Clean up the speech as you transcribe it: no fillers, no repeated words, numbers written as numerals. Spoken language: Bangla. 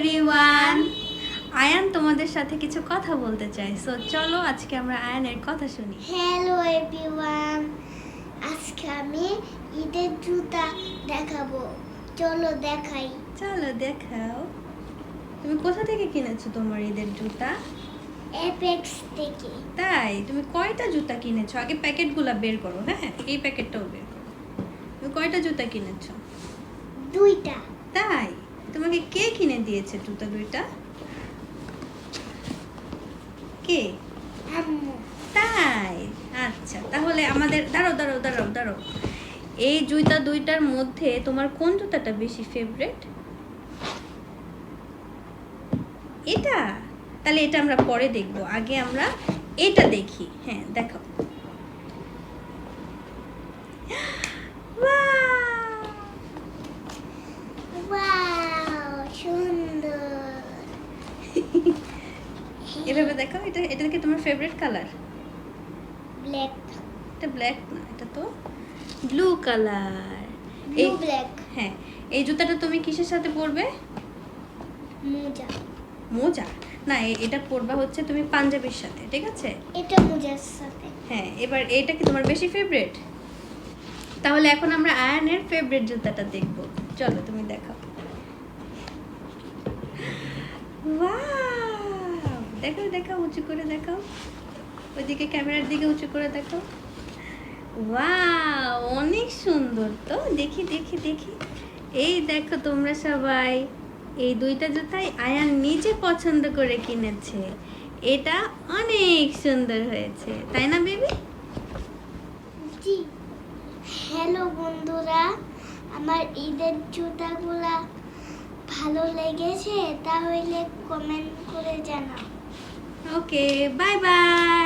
এভরিওয়ান, আয়ান তোমাদের সাথে কিছু কথা বলতে চাই। সো চলো আজকে আমরা আয়ানের কথা শুনি। হ্যালো এভরিওয়ান, আজকে আমি ঈদের জুতা দেখাবো। চলো দেখাই। চলো দেখাও। তুমি কোথা থেকে কিনেছো তোমার ঈদের জুতা? অ্যাপেক্স থেকে। তাই? তুমি কয়টা জুতা কিনেছো? আগে প্যাকেটগুলো বের করো। হ্যাঁ, এই প্যাকেটটাও বের করো। তুমি কয়টা জুতা কিনেছো? দুইটা। তাই? তোমাকে কে কিনে দিয়েছে জুতা দুইটা? কে? আম্মু। তাই? আচ্ছা, তাহলে আমাদের দাঁড়াও। এই জুতা দুইটার মধ্যে তোমার কোন জুতাটা বেশি ফেভারিট? এটা? তাহলে এটা আমরা পরে দেখব, আগে আমরা এটা দেখি। হ্যাঁ, দেখো। ওয়াও, সুন্দর। এভাবে দেখো। এটা কি তোমার ফেভারিট কালার? ব্ল্যাক। এটা ব্ল্যাক না, এটা তো ব্লু কালার। Blue black. হ্যাঁ, এই জুতাটা তুমি কিসের সাথে পরবে? মোজা। মোজা না, এটা পরবা হচ্ছে তুমি পাঞ্জাবির সাথে, ঠিক আছে? এটা মোজার সাথে। হ্যাঁ, এবার এটা কি তোমার বেশি ফেভারিট? তাহলে এখন আমরা আয়ানের ফেভারিট জুতাটা দেখব। চলো তুমি দেখাও। ওয়াও, দেখাও উঁচু করে দেখাও। ওইদিকে ক্যামেরার দিকে উঁচু করে দেখাও। ওয়াও, অনেক সুন্দর তো। দেখি। এই দেখো তোমরা সবাই, এই দুইটা জুতাই আয়ান নিজে পছন্দ করে কিনেছে। এটা অনেক সুন্দর হয়েছে, তাই না বেবি? জি। হ্যালো বন্ধুরা, আমার ঈদের জুতাগুলা ভালো লেগেছে তাহলে কমেন্ট করে জানাও। ওকে, বাই বাই।